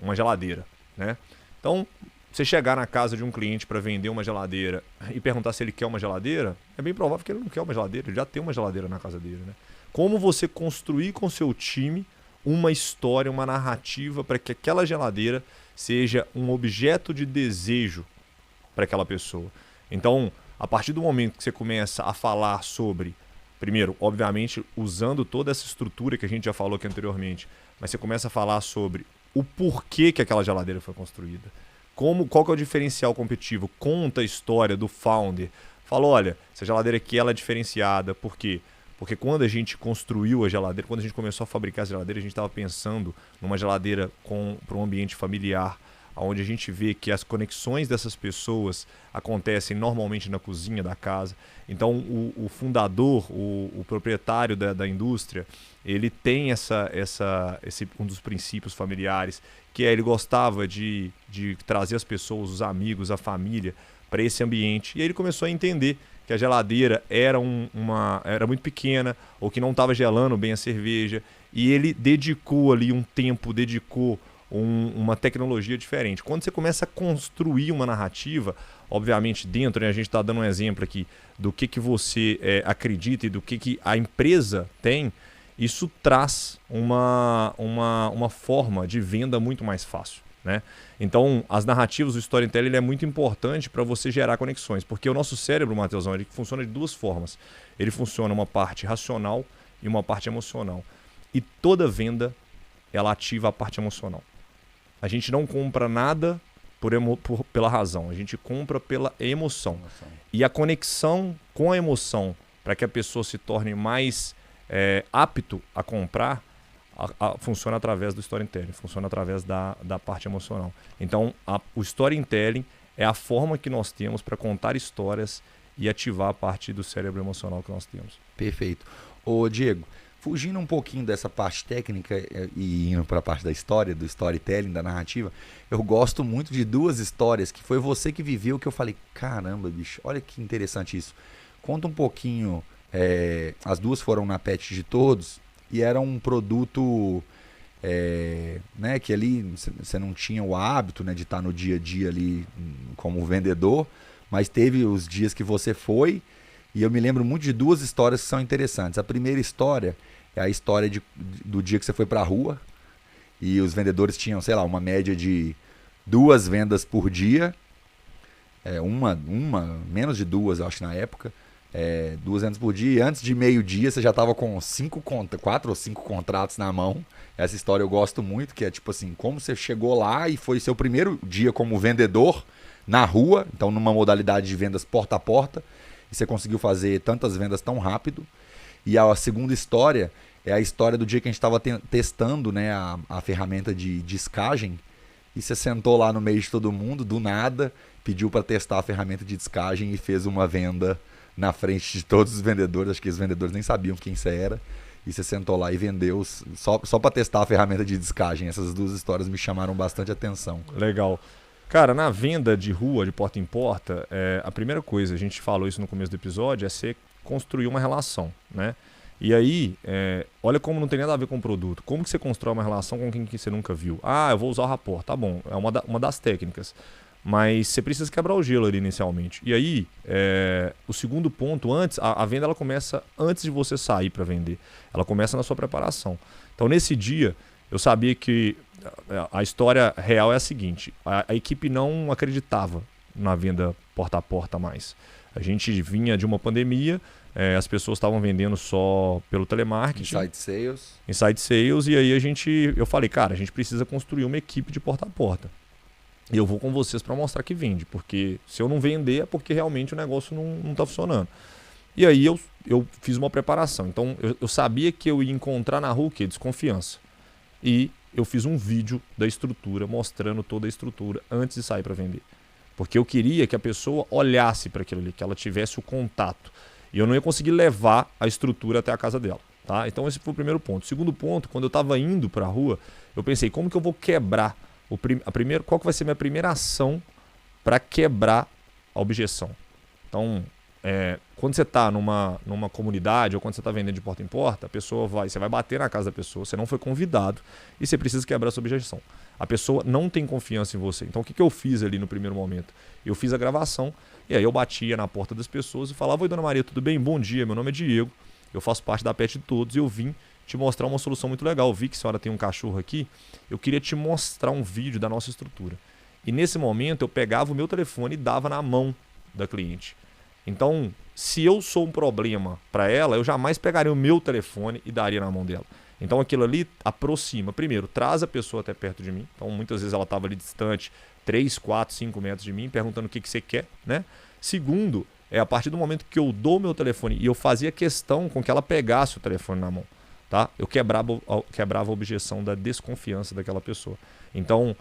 Speaker 1: uma geladeira, né? Então, você chegar na casa de um cliente para vender uma geladeira e perguntar se ele quer uma geladeira, é bem provável que ele não quer uma geladeira, ele já tem uma geladeira na casa dele, né? Como você construir com seu time uma história, uma narrativa para que aquela geladeira seja um objeto de desejo para aquela pessoa. Então, a partir do momento que você começa a falar sobre, primeiro, obviamente, usando toda essa estrutura que a gente já falou aqui anteriormente, mas você começa a falar sobre o porquê que aquela geladeira foi construída. Qual que é o diferencial competitivo? Conta a história do founder. Fala, olha, essa geladeira aqui ela é diferenciada. Por quê? Porque quando a gente construiu a geladeira, quando a gente começou a fabricar essa geladeira, a gente estava pensando numa geladeira para um ambiente familiar, onde a gente vê que as conexões dessas pessoas acontecem normalmente na cozinha da casa. Então, o fundador, o proprietário da indústria, ele tem um dos princípios familiares, que ele gostava de trazer as pessoas, os amigos, a família, para esse ambiente. E aí ele começou a entender que a geladeira era muito pequena, ou que não estava gelando bem a cerveja, e ele dedicou ali um tempo, uma tecnologia diferente. Quando você começa a construir uma narrativa, obviamente dentro, né, a gente está dando um exemplo aqui do que você acredita e do que a empresa tem, isso traz uma forma de venda muito mais fácil, né? Então, as narrativas, o storytelling ele é muito importante para você gerar conexões, porque o nosso cérebro, Matheusão, ele funciona de duas formas. Ele funciona uma parte racional e uma parte emocional. E toda venda, ela ativa a parte emocional. A gente não compra nada pela razão, a gente compra pela emoção. E a conexão com a emoção, para que a pessoa se torne mais apto a comprar, funciona através do storytelling, funciona através da parte emocional. Então, o storytelling é a forma que nós temos para contar histórias e ativar a parte do cérebro emocional que nós temos.
Speaker 2: Perfeito. Ô, Diego, fugindo um pouquinho dessa parte técnica e indo para a parte da história, do storytelling, da narrativa, eu gosto muito de duas histórias que foi você que viveu, que eu falei, caramba, bicho, olha que interessante isso. Conta um pouquinho, as duas foram na Pet de Todos e era um produto né, que ali você não tinha o hábito, né, de estar no dia a dia ali como vendedor, mas teve os dias que você foi. E eu me lembro muito de duas histórias que são interessantes. A primeira história é a história do dia que você foi para a rua e os vendedores tinham, sei lá, uma média de 2 vendas por dia. Menos de 2, eu acho, na época. 2 vendas por dia. E antes de meio-dia você já estava com 4 ou 5 contratos na mão Essa história eu gosto muito, que é tipo assim, como você chegou lá e foi seu primeiro dia como vendedor na rua, então numa modalidade de vendas porta a porta, e você conseguiu fazer tantas vendas tão rápido. E a segunda história é a história do dia que a gente estava testando, né, a ferramenta de discagem, e você sentou lá no meio de todo mundo, do nada, pediu para testar a ferramenta de discagem e fez uma venda na frente de todos os vendedores. Acho que os vendedores nem sabiam quem você era. E você sentou lá e vendeu só para testar a ferramenta de discagem. Essas duas histórias me chamaram bastante atenção.
Speaker 1: Legal. Cara, na venda de rua, de porta em porta, a primeira coisa, a gente falou isso no começo do episódio, é você construir uma relação, né? E aí, olha como não tem nada a ver com o produto. Como que você constrói uma relação com quem que você nunca viu? Ah, eu vou usar o rapport. Tá bom, é uma das técnicas. Mas você precisa quebrar o gelo ali inicialmente. E aí, o segundo ponto, a venda ela começa antes de você sair para vender. Ela começa na sua preparação. Então, nesse dia, eu sabia que a história real é a seguinte. A equipe não acreditava na venda porta a porta mais. A gente vinha de uma pandemia, as pessoas estavam vendendo só pelo telemarketing. Inside Sales. E aí eu falei, cara, a gente precisa construir uma equipe de porta a porta. E eu vou com vocês para mostrar que vende, porque se eu não vender é porque realmente o negócio não está funcionando. E aí eu fiz uma preparação. Então eu sabia que eu ia encontrar na rua o quê? Desconfiança. E eu fiz um vídeo da estrutura, mostrando toda a estrutura antes de sair para vender. Porque eu queria que a pessoa olhasse para aquilo ali, que ela tivesse o contato. E eu não ia conseguir levar a estrutura até a casa dela. Tá? Então esse foi o primeiro ponto. O segundo ponto, quando eu estava indo para a rua, eu pensei, como que eu vou quebrar qual que vai ser a minha primeira ação para quebrar a objeção? Então, quando você está numa comunidade ou quando você está vendendo de porta em porta, você vai bater na casa da pessoa, você não foi convidado e você precisa quebrar essa objeção. A pessoa não tem confiança em você. Então, o que eu fiz ali no primeiro momento? Eu fiz a gravação e aí eu batia na porta das pessoas e falava, oi, dona Maria, tudo bem? Bom dia, meu nome é Diego, eu faço parte da Pet de Todos e eu vim te mostrar uma solução muito legal. Eu vi que a senhora tem um cachorro aqui, eu queria te mostrar um vídeo da nossa estrutura. E nesse momento eu pegava o meu telefone e dava na mão da cliente. Então, se eu sou um problema para ela, eu jamais pegaria o meu telefone e daria na mão dela. Então aquilo ali aproxima. Primeiro, traz a pessoa até perto de mim. Então muitas vezes ela estava ali distante, 3, 4, 5 metros de mim, perguntando o que você quer, né? Segundo, a partir do momento que eu dou meu telefone e eu fazia questão com que ela pegasse o telefone na mão. Tá? Eu quebrava a objeção da desconfiança daquela pessoa. Então,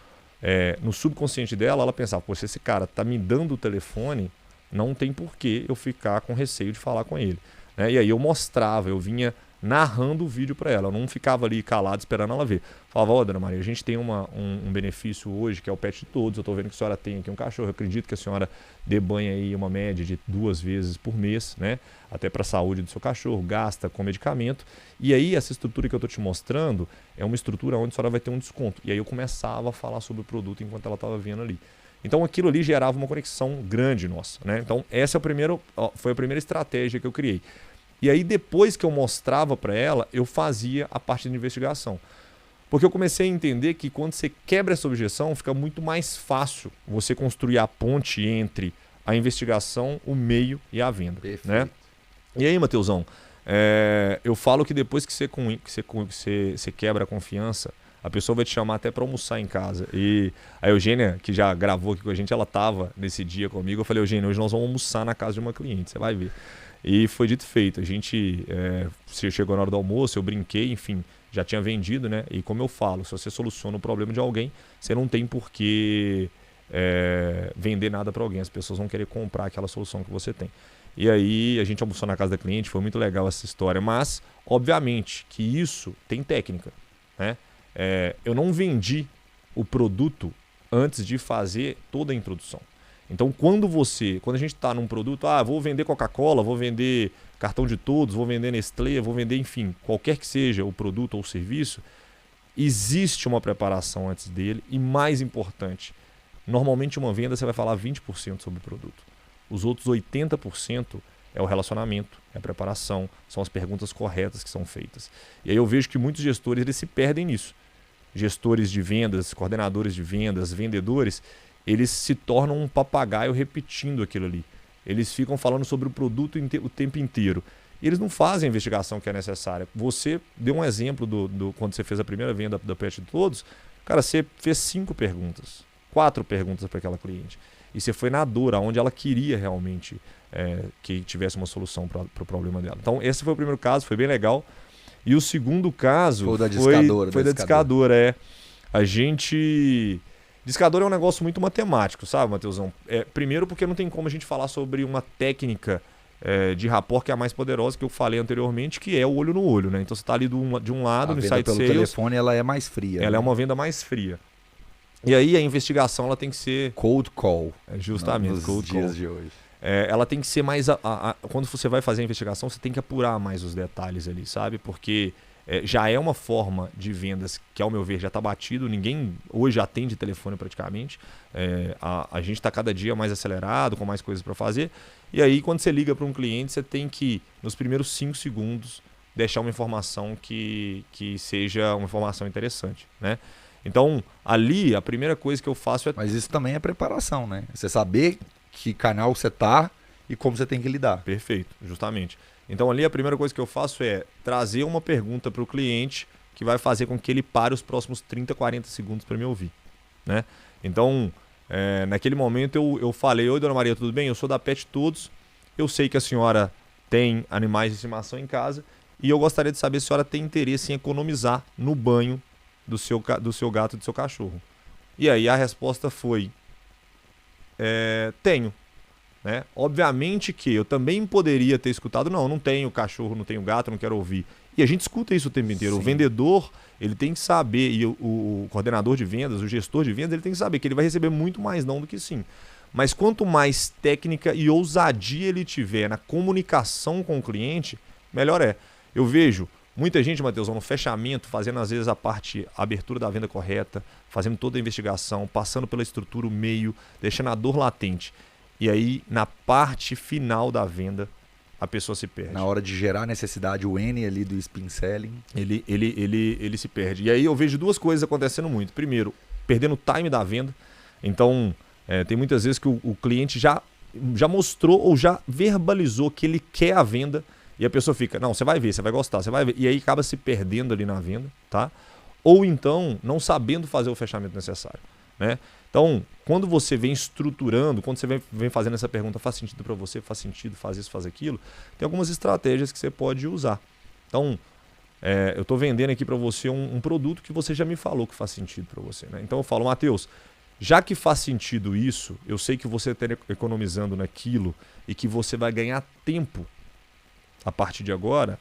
Speaker 1: no subconsciente dela, ela pensava, poxa, esse cara tá me dando o telefone, não tem por que eu ficar com receio de falar com ele. Né? E aí eu mostrava, eu vinha narrando o vídeo para ela, eu não ficava ali calado esperando ela ver. Falava, ó, dona Maria, a gente tem um benefício hoje que é o Pet de Todos, eu tô vendo que a senhora tem aqui um cachorro, eu acredito que a senhora dê banho aí uma média de 2 vezes por mês, né? Até para a saúde do seu cachorro, gasta com medicamento. E aí essa estrutura que eu tô te mostrando é uma estrutura onde a senhora vai ter um desconto. E aí eu começava a falar sobre o produto enquanto ela estava vendo ali. Então aquilo ali gerava uma conexão grande nossa, né? Então essa foi a primeira estratégia que eu criei. E aí depois que eu mostrava para ela, eu fazia a parte de investigação. Porque eu comecei a entender que quando você quebra essa objeção, fica muito mais fácil você construir a ponte entre a investigação, o meio e a venda.
Speaker 2: Perfeito.
Speaker 1: Né? E aí, Mateusão, eu falo que depois que você quebra a confiança, a pessoa vai te chamar até para almoçar em casa. E a Eugênia, que já gravou aqui com a gente, ela estava nesse dia comigo. Eu falei, Eugênia, hoje nós vamos almoçar na casa de uma cliente, você vai ver. E foi dito e feito. A gente chegou na hora do almoço, eu brinquei, enfim, já tinha vendido, né? E como eu falo, se você soluciona o problema de alguém, você não tem por que vender nada para alguém. As pessoas vão querer comprar aquela solução que você tem. E aí a gente almoçou na casa da cliente, foi muito legal essa história. Mas, obviamente, que isso tem técnica, né? Eu não vendi o produto antes de fazer toda a introdução. Então, quando a gente está num produto, vou vender Coca-Cola, vou vender cartão de todos, vou vender Nestlé, vou vender, enfim, qualquer que seja o produto ou o serviço, existe uma preparação antes dele e, mais importante, normalmente uma venda você vai falar 20% sobre o produto. Os outros 80% é o relacionamento, é a preparação, são as perguntas corretas que são feitas. E aí eu vejo que muitos gestores eles se perdem nisso. Gestores de vendas, coordenadores de vendas, vendedores, eles se tornam um papagaio repetindo aquilo ali. Eles ficam falando sobre o produto o tempo inteiro. e eles não fazem a investigação que é necessária. Você deu um exemplo quando você fez a primeira venda da Pet de Todos, cara, você fez 5 perguntas, 4 perguntas para aquela cliente. E você foi na dor, aonde ela queria realmente que tivesse uma solução para o problema dela. Então, esse foi o primeiro caso, foi bem legal. E o segundo caso
Speaker 2: foi da discadora.
Speaker 1: Foi da discadora, A gente... Discadora é um negócio muito matemático, sabe, Matheusão? Primeiro porque não tem como a gente falar sobre uma técnica de rapport que é a mais poderosa, que eu falei anteriormente, que é o olho no olho, né? Então você está ali de um lado, no site
Speaker 2: pelo
Speaker 1: sales...
Speaker 2: telefone ela é mais fria.
Speaker 1: Ela é uma venda mais fria. E aí a investigação ela tem que ser...
Speaker 2: Cold call.
Speaker 1: Justamente,
Speaker 2: nos
Speaker 1: cold
Speaker 2: dias
Speaker 1: call.
Speaker 2: de hoje.
Speaker 1: Ela tem que ser mais... Quando você vai fazer a investigação, você tem que apurar mais os detalhes ali, sabe? Porque já é uma forma de vendas que, ao meu ver, já está batido. Ninguém hoje atende telefone praticamente. A gente está cada dia mais acelerado, com mais coisas para fazer. E aí, quando você liga para um cliente, você tem que, nos primeiros 5 segundos, deixar uma informação que seja uma informação interessante, né? Então, ali, a primeira coisa que eu faço é...
Speaker 2: Mas isso também é preparação, né? Você saber que canal você tá e como você tem que lidar.
Speaker 1: Perfeito, justamente. Então, ali, a primeira coisa que eu faço é trazer uma pergunta para o cliente que vai fazer com que ele pare os próximos 30, 40 segundos para me ouvir, né? Então, naquele momento, eu falei: oi, dona Maria, tudo bem? Eu sou da Pet Todos. Eu sei que a senhora tem animais de estimação em casa e eu gostaria de saber se a senhora tem interesse em economizar no banho do seu gato e do seu cachorro. E aí a resposta foi: tenho. Né? Obviamente que eu também poderia ter escutado: não tenho cachorro, não tenho gato, não quero ouvir. E a gente escuta isso o tempo inteiro. Sim. O vendedor, ele tem que saber, e o coordenador de vendas, o gestor de vendas, ele tem que saber que ele vai receber muito mais não do que sim. Mas quanto mais técnica e ousadia ele tiver na comunicação com o cliente, melhor é. Eu vejo muita gente, Matheusão, no fechamento, fazendo às vezes a abertura da venda correta, fazendo toda a investigação, passando pela estrutura, o meio, deixando a dor latente. E aí, na parte final da venda, a pessoa se perde.
Speaker 2: Na hora de gerar a necessidade, o N ali do spin selling.
Speaker 1: Ele se perde. E aí eu vejo 2 coisas acontecendo muito. Primeiro, perdendo o time da venda. Então, tem muitas vezes que o cliente já mostrou ou já verbalizou que ele quer a venda. E a pessoa fica: não, você vai ver, você vai gostar, você vai ver. E aí acaba se perdendo ali na venda, tá? Ou então, não sabendo fazer o fechamento necessário, né? Então, quando você vem estruturando, quando você vem fazendo essa pergunta: faz sentido para você, faz sentido, faz isso, faz aquilo, tem algumas estratégias que você pode usar. Então, eu estou vendendo aqui para você um produto que você já me falou que faz sentido para você, né? Então eu falo: Matheus, já que faz sentido isso, eu sei que você está economizando naquilo e que você vai ganhar tempo a partir de agora,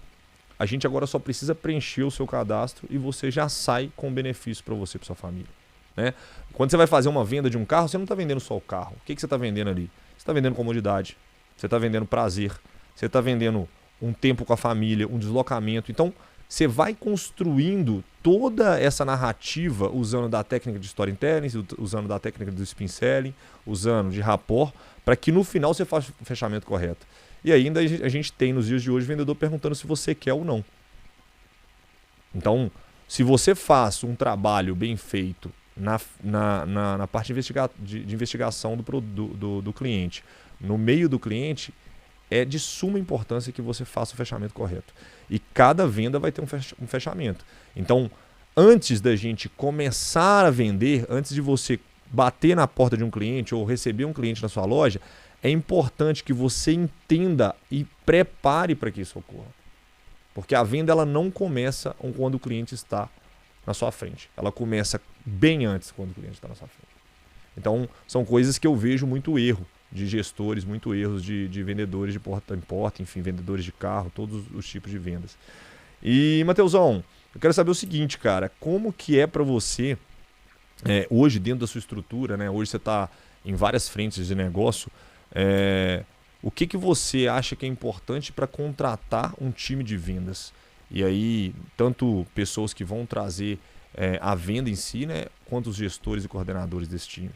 Speaker 1: a gente agora só precisa preencher o seu cadastro e você já sai com benefício para você e para sua família, né? Quando você vai fazer uma venda de um carro, você não está vendendo só o carro. O que você está vendendo ali? Você está vendendo comodidade, você está vendendo prazer, você está vendendo um tempo com a família, um deslocamento. Então, você vai construindo toda essa narrativa usando da técnica de storytelling, usando da técnica do spin selling, usando de rapport, para que no final você faça o fechamento correto. E ainda a gente tem nos dias de hoje vendedor perguntando se você quer ou não. Então, se você faz um trabalho bem feito na parte de investigação do cliente, no meio do cliente, é de suma importância que você faça o fechamento correto. E cada venda vai ter um fechamento. Então, antes da gente começar a vender, antes de você bater na porta de um cliente ou receber um cliente na sua loja, é importante que você entenda e prepare para que isso ocorra. Porque a venda ela não começa quando o cliente está na sua frente. Ela começa bem antes quando o cliente está na sua frente. Então, são coisas que eu vejo muito erro de gestores, muito erros de vendedores de porta em porta, enfim, vendedores de carro, todos os tipos de vendas. E, Matheusão, eu quero saber o seguinte, cara, como que é para você, hoje dentro da sua estrutura, né? Hoje você está em várias frentes de negócio, o que você acha que é importante para contratar um time de vendas? E aí, tanto pessoas que vão trazer a venda em si, né, quanto os gestores e coordenadores desse time.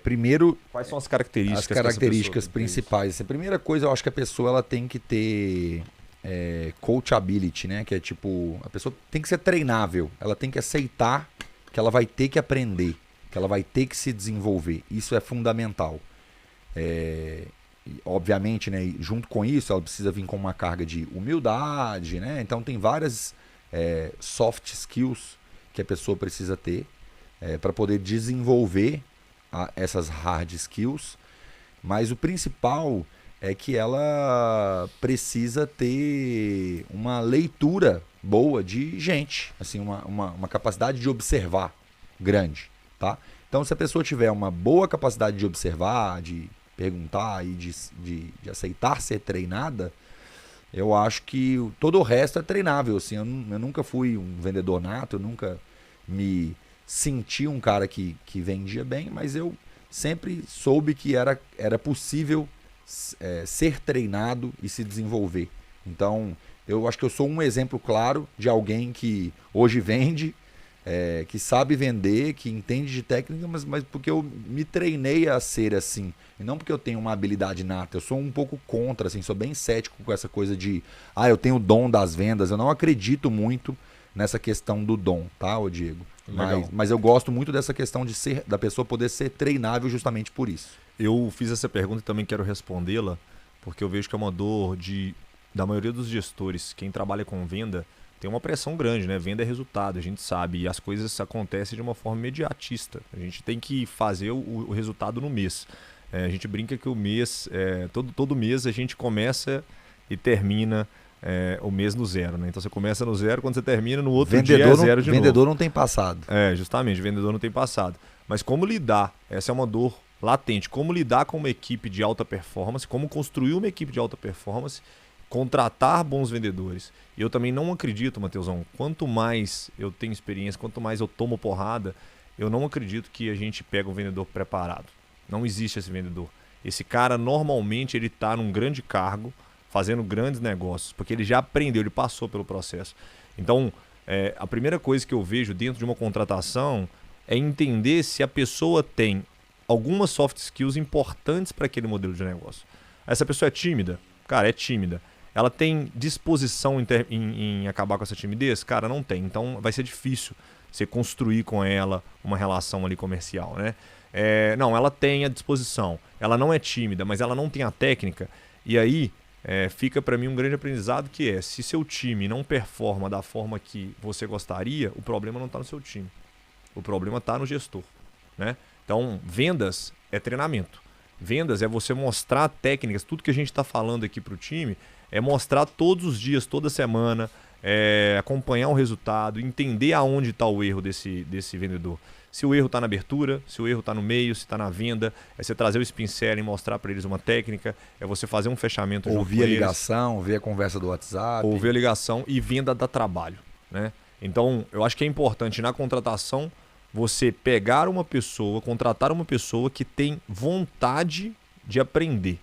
Speaker 2: Primeiro,
Speaker 1: quais são as características?
Speaker 2: As características principais. A primeira coisa, eu acho que a pessoa ela tem que ter coachability, né? Que é tipo, a pessoa tem que ser treinável. Ela tem que aceitar que ela vai ter que aprender, que ela vai ter que se desenvolver. Isso é fundamental. obviamente, né, e junto com isso, ela precisa vir com uma carga de humildade, né? Então tem várias soft skills que a pessoa precisa ter para poder desenvolver essas hard skills. Mas o principal é que ela precisa ter uma leitura boa de gente, assim, uma capacidade de observar grande, tá? Então, se a pessoa tiver uma boa capacidade de observar, de perguntar e de aceitar ser treinada, eu acho que todo o resto é treinável. Assim, eu nunca fui um vendedor nato, eu nunca me senti um cara que vendia bem, mas eu sempre soube que era possível ser treinado e se desenvolver. Então, eu acho que eu sou um exemplo claro de alguém que hoje vende, que sabe vender, que entende de técnica, mas porque eu me treinei a ser assim. E não porque eu tenho uma habilidade nata. Eu sou um pouco contra, assim, sou bem cético com essa coisa de eu tenho o dom das vendas. Eu não acredito muito nessa questão do dom, tá, ô Diego? Mas eu gosto muito dessa questão da pessoa poder ser treinável justamente por isso.
Speaker 1: Eu fiz essa pergunta e também quero respondê-la, porque eu vejo que é uma dor da maioria dos gestores. Quem trabalha com venda tem uma pressão grande, né? Venda é resultado, a gente sabe, e as coisas acontecem de uma forma imediatista. A gente tem que fazer o resultado no mês. A gente brinca que o mês, todo mês a gente começa e termina o mês no zero, né? Então você começa no zero, quando você termina no outro dia é zero de novo.
Speaker 2: Vendedor não tem passado.
Speaker 1: Justamente, vendedor não tem passado. Mas como lidar? Essa é uma dor latente. Como lidar com uma equipe de alta performance, como construir uma equipe de alta performance, contratar bons vendedores. E eu também não acredito, Matheusão, quanto mais eu tenho experiência, quanto mais eu tomo porrada, eu não acredito que a gente pega um vendedor preparado. Não existe esse vendedor. Esse cara, normalmente, ele está num grande cargo, fazendo grandes negócios, porque ele já aprendeu, ele passou pelo processo. Então, a primeira coisa que eu vejo dentro de uma contratação é entender se a pessoa tem algumas soft skills importantes para aquele modelo de negócio. Essa pessoa é tímida? Cara, é tímida. Ela tem disposição em acabar com essa timidez? Cara, não tem. Então vai ser difícil você construir com ela uma relação ali comercial, né? Não, ela tem a disposição. Ela não é tímida, mas ela não tem a técnica. E aí fica para mim um grande aprendizado que se seu time não performa da forma que você gostaria, o problema não está no seu time. O problema está no gestor, né? Então, vendas é treinamento. Vendas é você mostrar técnicas, tudo que a gente está falando aqui para o time, é mostrar todos os dias, toda semana, acompanhar o resultado, entender aonde está o erro desse vendedor. Se o erro está na abertura, se o erro está no meio, se está na venda, é você trazer o spin selling e mostrar para eles uma técnica, é você fazer um fechamento junto com eles.
Speaker 2: Ouvir a ligação, ouvir a conversa do WhatsApp.
Speaker 1: Ouvir a ligação e venda dá trabalho, né? Então, eu acho que é importante na contratação você pegar uma pessoa, contratar uma pessoa que tem vontade de aprender.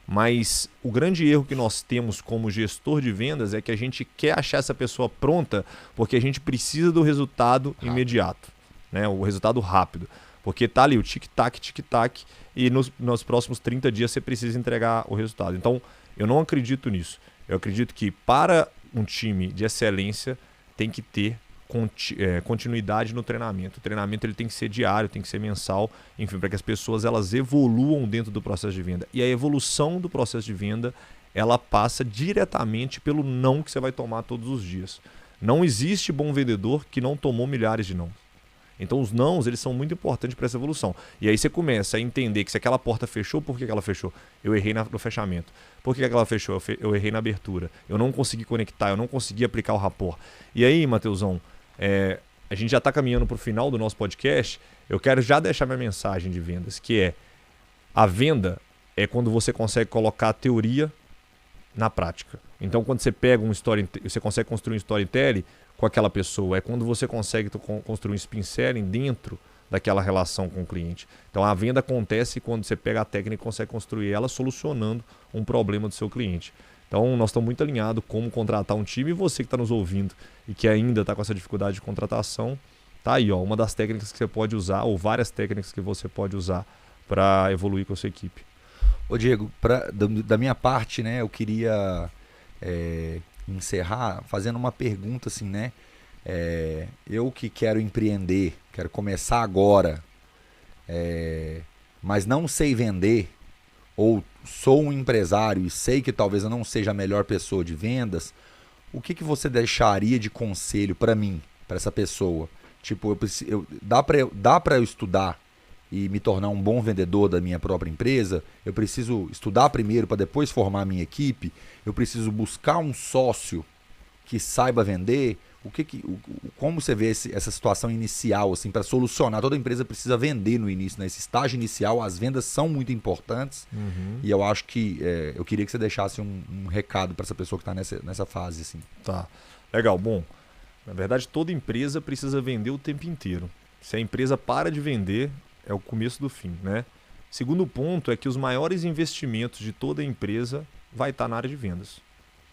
Speaker 1: Mas o grande erro que nós temos como gestor de vendas é que a gente quer achar essa pessoa pronta porque a gente precisa do resultado imediato, né? O resultado rápido. Porque tá ali o tic-tac, tic-tac, e nos próximos 30 dias você precisa entregar o resultado. Então, eu não acredito nisso. Eu acredito que para um time de excelência tem que ter continuidade no treinamento. O treinamento ele tem que ser diário, tem que ser mensal, enfim, para que as pessoas elas evoluam dentro do processo de venda. E a evolução do processo de venda, ela passa diretamente pelo não que você vai tomar todos os dias. Não existe bom vendedor que não tomou milhares de não. Então os nãos, eles são muito importantes para essa evolução. E aí você começa a entender que se aquela porta fechou, por que ela fechou? Eu errei no fechamento. Por que ela fechou? Eu errei na abertura. Eu não consegui conectar, eu não consegui aplicar o rapport. E aí, Matheusão, a gente já está caminhando para o final do nosso podcast. Eu quero já deixar minha mensagem de vendas, que é: a venda é quando você consegue colocar a teoria na prática. Então, quando você pega você consegue construir um storytelling com aquela pessoa, é quando você consegue construir um spin selling dentro daquela relação com o cliente. Então, a venda acontece quando você pega a técnica e consegue construir ela solucionando um problema do seu cliente. Então, nós estamos muito alinhados como contratar um time, e você que está nos ouvindo e que ainda está com essa dificuldade de contratação, tá aí, uma das técnicas que você pode usar, ou várias técnicas que você pode usar para evoluir com a sua equipe.
Speaker 2: Ô Diego, da minha parte, né, eu queria encerrar fazendo uma pergunta assim, né? Eu que quero empreender, quero começar agora, mas não sei vender, ou sou um empresário e sei que talvez eu não seja a melhor pessoa de vendas, o que você deixaria de conselho para mim, para essa pessoa? Tipo, dá para eu estudar e me tornar um bom vendedor da minha própria empresa? Eu preciso estudar primeiro para depois formar a minha equipe? Eu preciso buscar um sócio que saiba vender? Como você vê essa situação inicial assim, para solucionar? Toda empresa precisa vender no início, nesse estágio inicial. As vendas são muito importantes. E eu acho que eu queria que você deixasse um recado para essa pessoa que está nessa fase. Assim.
Speaker 1: Tá, legal. Bom, na verdade toda empresa precisa vender o tempo inteiro. Se a empresa para de vender, é o começo do fim, né? Segundo ponto é que os maiores investimentos de toda empresa vai estar na área de vendas,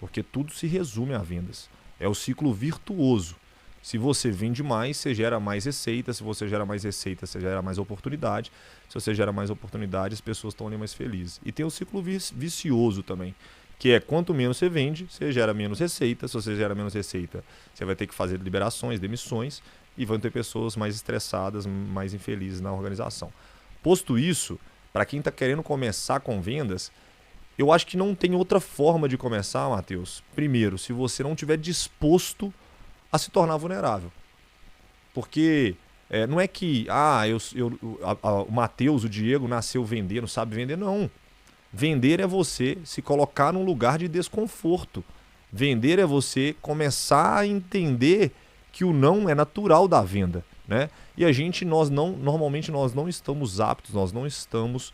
Speaker 1: porque tudo se resume a vendas. É o ciclo virtuoso. Se você vende mais, você gera mais receita. Se você gera mais receita, você gera mais oportunidade. Se você gera mais oportunidade, as pessoas estão ali mais felizes. E tem o ciclo vicioso também, que é quanto menos você vende, você gera menos receita. Se você gera menos receita, você vai ter que fazer liberações, demissões, e vão ter pessoas mais estressadas, mais infelizes na organização. Posto isso, para quem está querendo começar com vendas, eu acho que não tem outra forma de começar, Matheus. Primeiro, se você não estiver disposto a se tornar vulnerável. Porque não é que o Matheus, o Diego, nasceu vendendo, sabe vender. Não. Vender é você se colocar num lugar de desconforto. Vender é você começar a entender que o não é natural da venda, né? E normalmente nós não estamos aptos, nós não estamos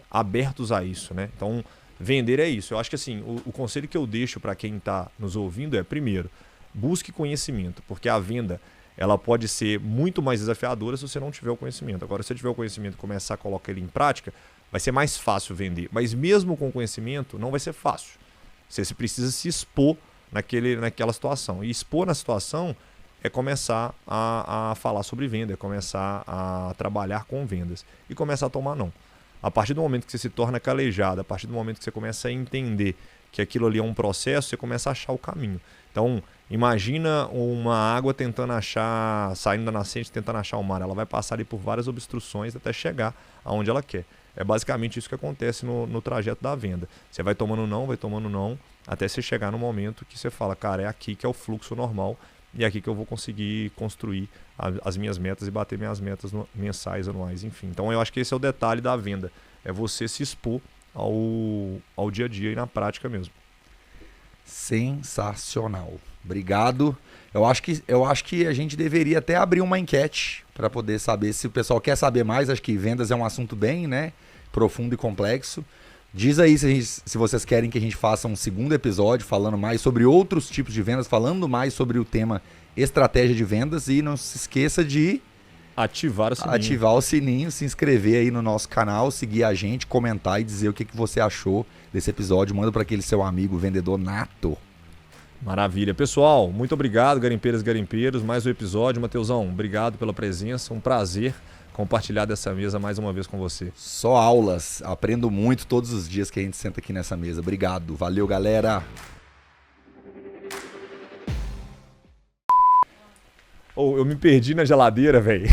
Speaker 1: abertos a isso, né? Então, vender é isso. Eu acho que assim, o conselho que eu deixo para quem está nos ouvindo é, primeiro, busque conhecimento, porque a venda ela pode ser muito mais desafiadora se você não tiver o conhecimento. Agora, se você tiver o conhecimento e começar a colocar ele em prática, vai ser mais fácil vender. Mas mesmo com conhecimento, não vai ser fácil. Você precisa se expor naquela situação. E expor na situação é começar a falar sobre venda, é começar a trabalhar com vendas e começar a tomar não. A partir do momento que você se torna calejado, a partir do momento que você começa a entender que aquilo ali é um processo, você começa a achar o caminho. Então, imagina uma água saindo da nascente, tentando achar o mar. Ela vai passar ali por várias obstruções até chegar aonde ela quer. É basicamente isso que acontece no trajeto da venda. Você vai tomando não, até você chegar no momento que você fala, cara, é aqui que é o fluxo normal e é aqui que eu vou conseguir construir as minhas metas e bater minhas metas mensais, anuais, enfim. Então eu acho que esse é o detalhe da venda, é você se expor ao dia a dia e na prática mesmo.
Speaker 2: Sensacional. Obrigado. Eu acho que a gente deveria até abrir uma enquete para poder saber se o pessoal quer saber mais. Acho que vendas é um assunto bem, né, profundo e complexo. Diz aí se vocês querem que a gente faça um segundo episódio falando mais sobre outros tipos de vendas, falando mais sobre o tema estratégia de vendas. E não se esqueça de
Speaker 1: ativar
Speaker 2: o sininho, se inscrever aí no nosso canal, seguir a gente, comentar e dizer o que você achou desse episódio. Manda para aquele seu amigo vendedor nato.
Speaker 1: Maravilha. Pessoal, muito obrigado, garimpeiras e garimpeiros. Mais um episódio. Matheusão, obrigado pela presença. Um prazer compartilhar dessa mesa mais uma vez com você.
Speaker 2: Só aulas. Aprendo muito todos os dias que a gente senta aqui nessa mesa. Obrigado. Valeu, galera.
Speaker 1: Eu me perdi na geladeira, velho.